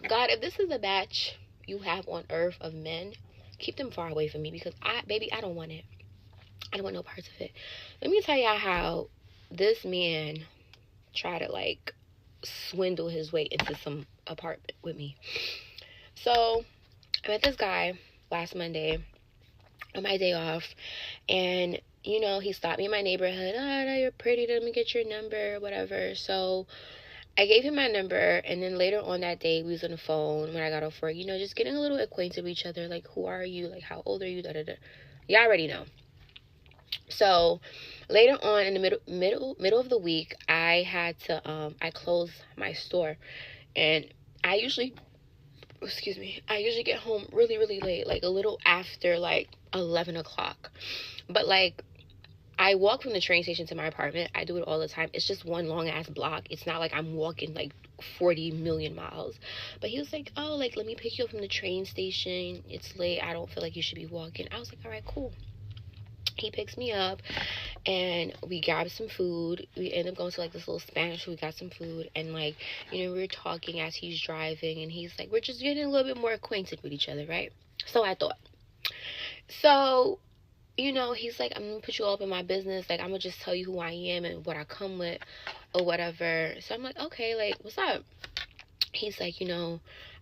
God, if this is a batch you have on earth of men, keep them far away from me, because I don't want it. I don't want no parts of it. Let me tell y'all how this man tried to like swindle his way into some apartment with me. So I met this guy last Monday on my day off, and he stopped me in my neighborhood. Oh, you're pretty, let me get your number, whatever. So I gave him my number, and then later on that day, we was on the phone when I got off work, just getting a little acquainted with each other, like, who are you, like, how old are you, da-da-da. Y'all already know. So later on in the middle of the week, I had to I closed my store, and I usually get home really, really late, like a little after like 11 o'clock. But like, I walk from the train station to my apartment. I do it all the time. It's just one long ass block. It's not like I'm walking like 40 million miles. But he was like, oh, like, let me pick you up from the train station. It's late. I don't feel like you should be walking. I was like, all right, cool. He picks me up, and we grab some food. We end up going to like this little Spanish. We got some food, and like, we were talking as he's driving, and he's like, we're just getting a little bit more acquainted with each other, right? So I thought. So, he's like, I'm gonna put you all up in my business. Like, I'm gonna just tell you who I am and what I come with or whatever. So I'm like, okay, like, what's up? He's like,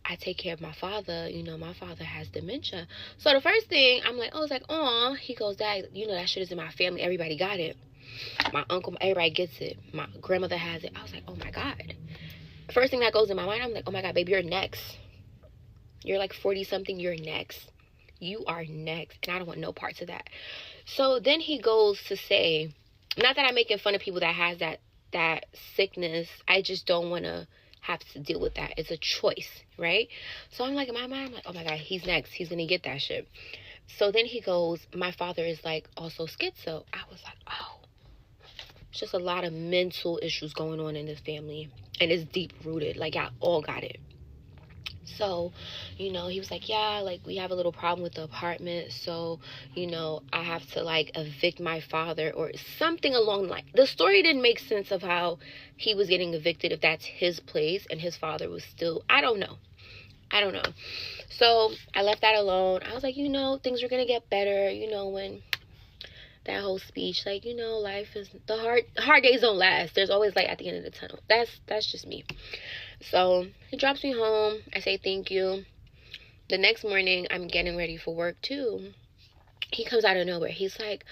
I take care of my father. My father has dementia. So the first thing I'm like, oh, it's like, aw. He goes, Dad, that shit is in my family. Everybody got it. My uncle, everybody gets it. My grandmother has it. I was like, oh my God. First thing that goes in my mind, I'm like, oh my God, baby, you're next. You're like 40 something. You're next. You are next. And I don't want no parts of that. So then he goes to say, not that I'm making fun of people that has that sickness. I just don't want to have to deal with that. It's a choice, right? So I'm like, in my mind, I'm like, oh my God, he's next. He's going to get that shit. So then he goes, my father is like also schizo. I was like, oh. It's just a lot of mental issues going on in this family. And it's deep rooted. Like, y'all all got it. So, he was like, yeah, like, we have a little problem with the apartment. So, I have to, like, evict my father or something along the line. The story didn't make sense of how he was getting evicted, if that's his place and his father was still, I don't know. So I left that alone. I was like, things are going to get better, when that whole speech, like, life is, the hard days don't last. There's always light at the end of the tunnel. That's just me. So he drops me home. I say thank you. The next morning, I'm getting ready for work too. He comes out of nowhere. He's like,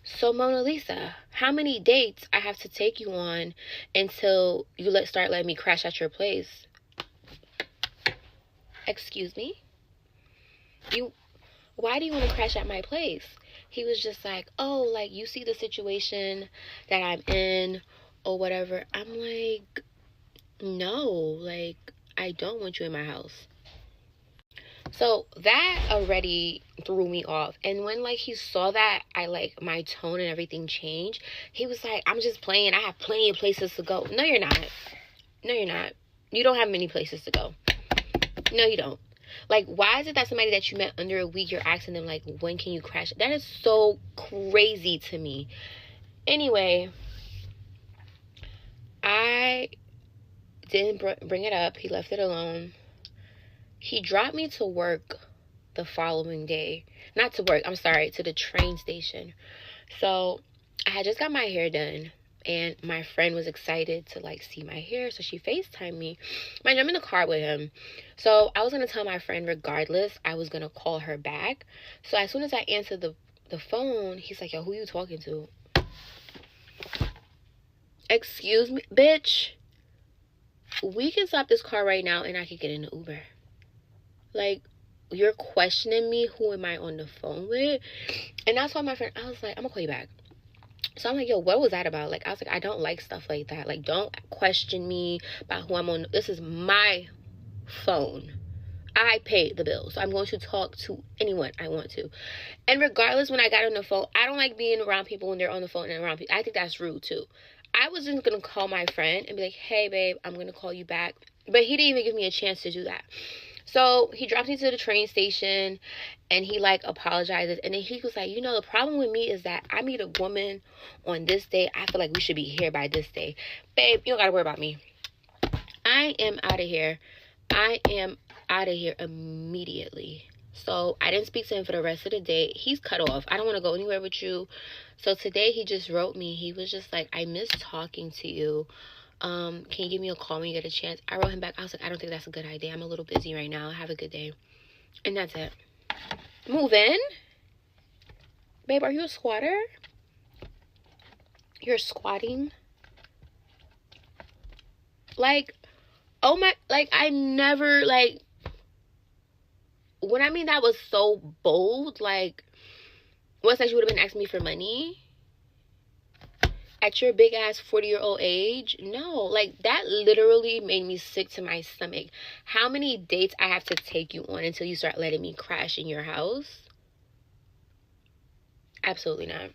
so Mona Lisa, how many dates I have to take you on until you start letting me crash at your place? Excuse me? Why do you want to crash at my place? He was just like, oh, like, you see the situation that I'm in or whatever. I'm like, no, like, I don't want you in my house. So that already threw me off. And when, like, he saw that, my tone and everything changed. He was like, I'm just playing. I have plenty of places to go. No, you're not. You don't have many places to go. No, you don't. Like, why is it that somebody that you met under a week, you're asking them, like, when can you crash? That is so crazy to me. Anyway, I didn't bring it up. He left it alone. He dropped me to work the following day. Not to work, I'm sorry, to the train station. So I had just got my hair done, and my friend was excited to, like, see my hair, so she FaceTimed me. Mind you, I'm in the car with him. So I was going to tell my friend regardless, I was going to call her back. So as soon as I answered the phone, he's like, yo, who you talking to? Excuse me, bitch. We can stop this car right now, and I can get in the Uber. Like, you're questioning me, who am I on the phone with? And that's why my friend, I was like, I'm going to call you back. So I'm like, yo, what was that about? Like, I was like, I don't like stuff like that. Like, don't question me about who I'm on. This is my phone. I pay the bill. So I'm going to talk to anyone I want to. And regardless, when I got on the phone, I don't like being around people when they're on the phone and around people. I think that's rude too. I was just going to call my friend and be like, hey, babe, I'm going to call you back. But he didn't even give me a chance to do that. So he drops me to the train station, and he, like, apologizes. And then he was like, the problem with me is that I meet a woman on this day. I feel like we should be here by this day. Babe, you don't got to worry about me. I am out of here I am out of here immediately. So I didn't speak to him for the rest of the day. He's cut off. I don't want to go anywhere with you. So today he just wrote me. He was just like, I miss talking to you. Can you give me a call when you get a chance? I wrote him back. I was like, I don't think that's a good idea. I'm a little busy right now. Have a good day. And that's it. Move in. Babe, are you a squatter? You're squatting? Like, oh my, like, I never, like, when I mean that was so bold, like, what's that, you would have been asking me for money at your big ass 40-year-old age? No, like, that literally made me sick to my stomach. How many dates I have to take you on until you start letting me crash in your house? Absolutely not.